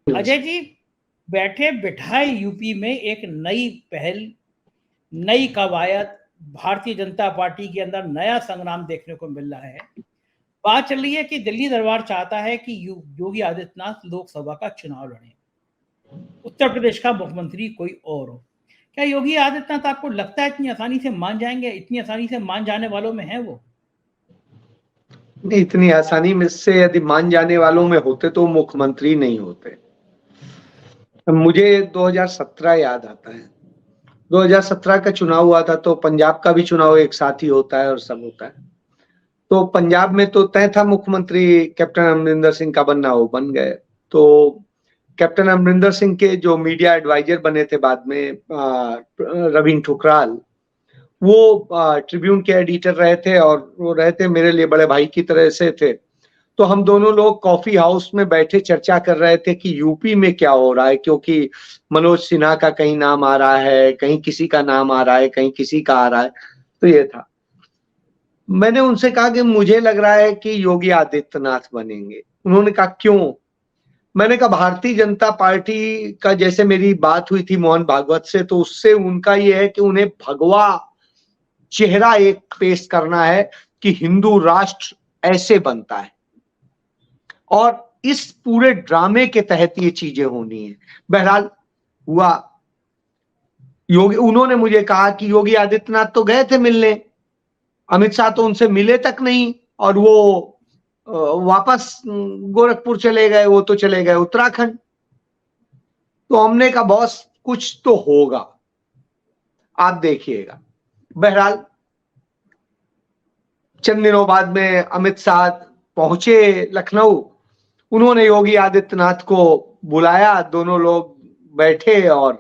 अजय जी, बैठे बिठाए यूपी में एक नई पहल, नई कवायद, भारतीय जनता पार्टी के अंदर नया संग्राम देखने को मिल रहा है। बात चल रही है कि दिल्ली दरबार चाहता है कि योगी आदित्यनाथ लोकसभा का चुनाव लड़े, उत्तर प्रदेश का मुख्यमंत्री कोई और हो। क्या योगी आदित्यनाथ आपको लगता है इतनी आसानी से मान जाएंगे? इतनी आसानी से मान जाने वालों में है वो? नहीं, इतनी आसानी में से यदि मान जाने वालों में होते तो मुख्यमंत्री नहीं होते। मुझे 2017 याद आता है। 2017 का चुनाव हुआ था, तो पंजाब का भी चुनाव एक साथ ही होता है और सब होता है। तो पंजाब में तो तय था मुख्यमंत्री कैप्टन अमरिंदर सिंह का बनना, वो बन गए। तो कैप्टन अमरिंदर सिंह के जो मीडिया एडवाइजर बने थे बाद में, रवीन ठुकराल, वो ट्रिब्यून के एडिटर रहे थे और वो रहे थे मेरे लिए बड़े भाई की तरह से थे। तो हम दोनों लोग कॉफी हाउस में बैठे चर्चा कर रहे थे कि यूपी में क्या हो रहा है, क्योंकि मनोज सिन्हा का कहीं नाम आ रहा है, कहीं किसी का नाम आ रहा है, कहीं किसी का आ रहा है। तो ये था। मैंने उनसे कहा कि मुझे लग रहा है कि योगी आदित्यनाथ बनेंगे। उन्होंने कहा क्यों? मैंने कहा भारतीय जनता पार्टी का, जैसे मेरी बात हुई थी मोहन भागवत से, तो उससे उनका ये है कि उन्हें भगवा चेहरा एक पेश करना है कि हिंदू राष्ट्र ऐसे बनता है, और इस पूरे ड्रामे के तहत ये चीजें होनी है। बहरहाल हुआ। योगी, उन्होंने मुझे कहा कि योगी आदित्यनाथ तो गए थे मिलने, अमित शाह तो उनसे मिले तक नहीं, और वो वापस गोरखपुर चले गए, वो तो चले गए उत्तराखंड। तो हमने कहा बॉस कुछ तो होगा, आप देखिएगा। बहरहाल चंद दिनों बाद में अमित शाह पहुंचे लखनऊ। उन्होंने योगी आदित्यनाथ को बुलाया, दोनों लोग बैठे और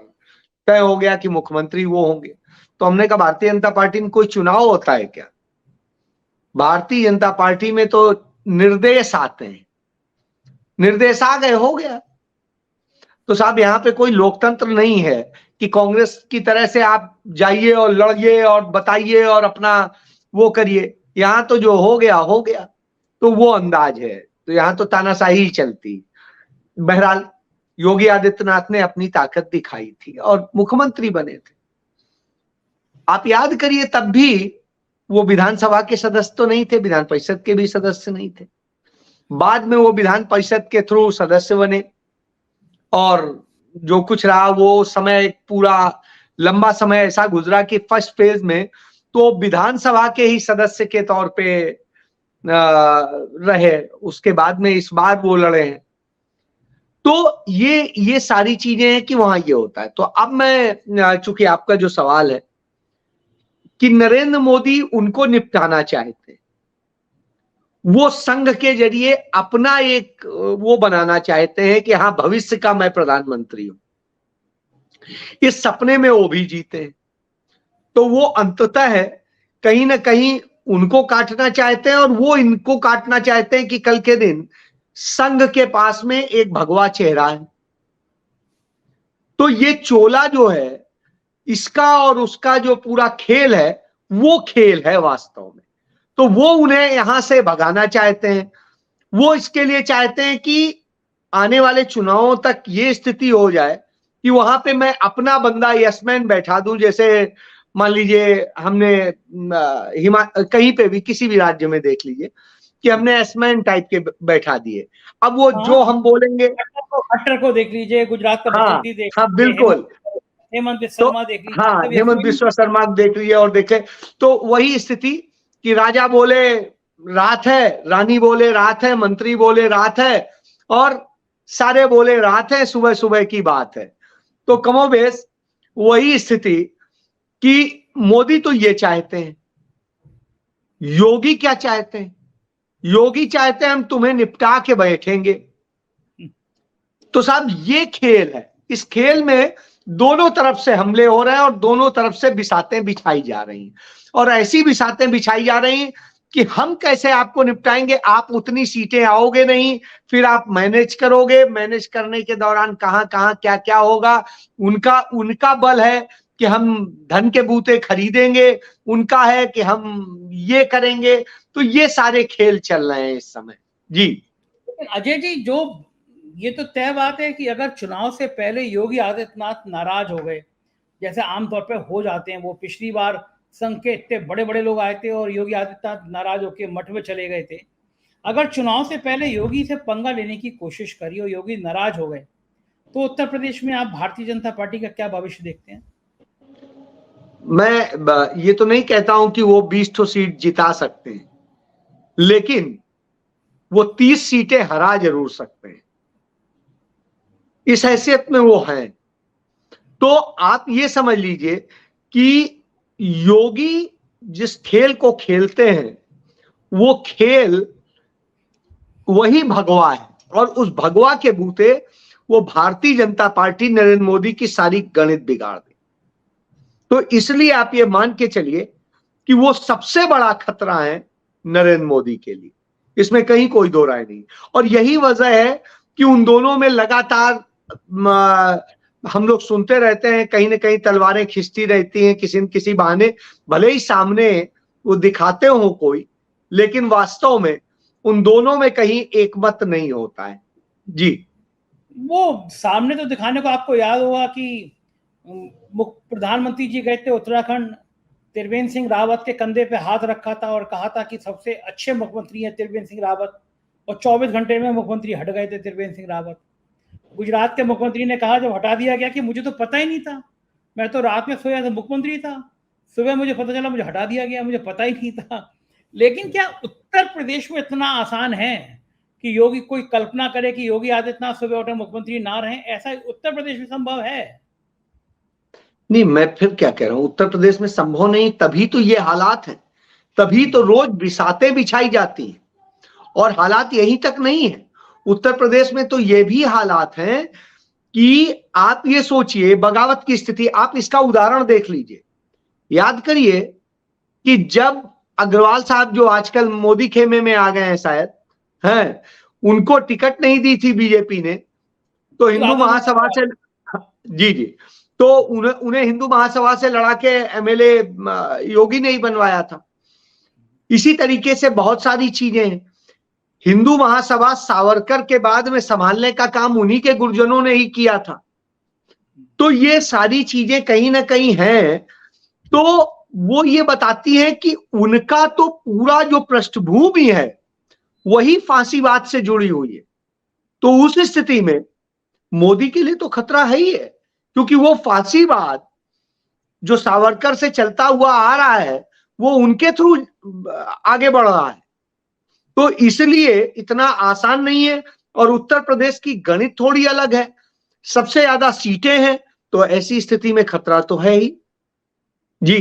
तय हो गया कि मुख्यमंत्री वो होंगे। तो हमने कहा भारतीय जनता पार्टी में कोई चुनाव होता है क्या? भारतीय जनता पार्टी में तो निर्देश आते हैं, निर्देश आ गए, हो गया। तो साहब यहाँ पे कोई लोकतंत्र नहीं है कि कांग्रेस की तरह से आप जाइए और लड़िए और बताइए और अपना वो करिए। यहाँ तो जो हो गया हो गया, तो वो अंदाज है। तो यहाँ तो तानाशाही ही चलती। बहरहाल योगी आदित्यनाथ ने अपनी ताकत दिखाई थी और मुख्यमंत्री बने थे। आप याद करिए, तब भी वो विधानसभा के सदस्य तो नहीं थे, विधान परिषद के भी सदस्य नहीं थे। बाद में वो विधान परिषद के थ्रू सदस्य बने, और जो कुछ रहा वो समय, पूरा लंबा समय ऐसा गुजरा कि फर्स्ट फेज में तो विधानसभा के ही सदस्य के तौर पे रहे। उसके बाद में इस बार वो लड़े हैं। तो ये सारी चीजें हैं कि वहां ये होता है। तो अब मैं, चूंकि आपका जो सवाल है कि नरेंद्र मोदी उनको निपटाना चाहते हैं, वो संघ के जरिए अपना एक वो बनाना चाहते हैं कि हाँ भविष्य का मैं प्रधानमंत्री हूं। इस सपने में वो भी जीते हैं। तो वो अंततः है कहीं ना कहीं उनको काटना चाहते हैं, और वो इनको काटना चाहते हैं कि कल के दिन संघ के पास में एक भगवा चेहरा है। तो ये चोला जो है, इसका और उसका जो पूरा खेल है, वो खेल है वास्तव में। तो वो उन्हें यहां से भगाना चाहते हैं। वो इसके लिए चाहते हैं कि आने वाले चुनावों तक ये स्थिति हो जाए कि वहां पे मैं अपना बंदा यसमैन बैठा दूं। जैसे मान लीजिए हमने कहीं पे भी किसी भी राज्य में देख लीजिए कि हमने यसमैन टाइप के बैठा दिए। अब वो जो हम बोलेंगे, खट्टर को देख लीजिए, गुजरात का मुख्यमंत्री देख हाँ लीजिए, बिल्कुल। हेमंत बिस्वा तो शर्मा देख लीजिए, हाँ, सब हेमंत यशस्वी बिस्वा शर्मा देख लीजिए और देखे। तो वही स्थिति कि राजा बोले रात है, रानी बोले रात है, मंत्री बोले रात है, और सारे बोले रात है, सुबह सुबह की बात है। तो कमोबेश वही स्थिति कि मोदी तो ये चाहते हैं। योगी क्या चाहते हैं? योगी चाहते हैं हम तुम्हें निपटा के बैठेंगे। तो साहब ये खेल है। इस खेल में दोनों तरफ से हमले हो रहे हैं और दोनों तरफ से बिसातें बिछाई जा रही हैं, और ऐसी बिसातें बिछाई जा रही हैं कि हम कैसे आपको निपटाएंगे, आप उतनी सीटें आओगे नहीं, फिर आप मैनेज करोगे, मैनेज करने के दौरान कहां कहां क्या क्या होगा। उनका बल है कि हम धन के बूते खरीदेंगे, उनका है कि हम ये करेंगे। तो ये सारे खेल चल रहे हैं इस समय। जी लेकिन अजय जी, जो ये तो तय बात है कि अगर चुनाव से पहले योगी आदित्यनाथ नाराज हो गए, जैसे आमतौर पर हो जाते हैं, वो पिछली बार संघ के इतने बड़े बड़े लोग आए थे और योगी आदित्यनाथ नाराज होकर मठ में चले गए थे। अगर चुनाव से पहले योगी से पंगा लेने की कोशिश करी और योगी नाराज हो गए, तो उत्तर प्रदेश में आप भारतीय जनता पार्टी का क्या भविष्य देखते हैं? मैं ये तो नहीं कहता हूं कि वो 20 सीट जिता सकते हैं, लेकिन वो 30 सीटें हरा जरूर सकते हैं, इस हैसियत में वो हैं। तो आप ये समझ लीजिए कि योगी जिस खेल को खेलते हैं वो खेल वही भगवा है, और उस भगवा के बूते वो भारतीय जनता पार्टी नरेंद्र मोदी की सारी गणित बिगाड़ दे। तो इसलिए आप ये मान के चलिए कि वो सबसे बड़ा खतरा है नरेंद्र मोदी के लिए, इसमें कहीं कोई दो राय नहीं। और यही वजह है कि उन दोनों में लगातार हम लोग सुनते रहते हैं, कहीं ना कहीं तलवारें खिंचती रहती हैं किसी न किसी बहाने, भले ही सामने वो दिखाते हो कोई, लेकिन वास्तव में उन दोनों में कहीं एकमत नहीं होता है। जी, वो सामने तो दिखाने को आपको याद होगा कि प्रधानमंत्री जी गए थे उत्तराखंड, त्रिवेंद्र सिंह रावत के कंधे पे हाथ रखा था और कहा था कि सबसे अच्छे मुख्यमंत्री हैं त्रिवेंद्र सिंह रावत, और 24 घंटे में मुख्यमंत्री हट गए थे त्रिवेंद्र सिंह रावत। गुजरात के मुख्यमंत्री ने कहा जब हटा दिया गया कि मुझे तो पता ही नहीं था, मैं तो रात में सोया था, मुख्यमंत्री था, सुबह मुझे पता चला मुझे हटा दिया गया, मुझे पता ही नहीं था। लेकिन क्या उत्तर प्रदेश में इतना आसान है कि योगी, कोई कल्पना करे कि योगी आदित्यनाथ सुबह उठे मुख्यमंत्री ना रहें? ऐसा उत्तर प्रदेश में संभव है? नहीं, मैं फिर क्या कह रहा हूं, उत्तर प्रदेश में संभव नहीं, तभी तो ये हालात हैं, तभी तो रोज बिसातें बिछाई जाती हैं। और हालात यहीं तक नहीं है, उत्तर प्रदेश में तो ये भी हालात हैं कि आप ये सोचिए बगावत की स्थिति, आप इसका उदाहरण देख लीजिए। याद करिए कि जब अग्रवाल साहब, जो आजकल मोदी खेमे में आ गए हैं शायद, हैं, उनको टिकट नहीं दी थी बीजेपी ने, तो हिंदू महासभा से, जी जी, तो उन्हें हिंदू महासभा से लड़ा के एमएलए योगी ने ही बनवाया था। इसी तरीके से बहुत सारी चीजें हैं। हिंदू महासभा सावरकर के बाद में संभालने का काम उन्हीं के गुरुजनों ने ही किया था। तो ये सारी चीजें कहीं ना कहीं हैं, तो वो ये बताती है कि उनका तो पूरा जो पृष्ठभूमि है वही फांसीवाद से जुड़ी हुई है। तो उस स्थिति में मोदी के लिए तो खतरा है ही है, क्योंकि वो फांसीवाद जो सावरकर से चलता हुआ आ रहा है वो उनके थ्रू आगे बढ़ रहा है। तो इसलिए इतना आसान नहीं है। और उत्तर प्रदेश की गणित थोड़ी अलग है, सबसे ज्यादा सीटें हैं, तो ऐसी स्थिति में खतरा तो है ही। जी।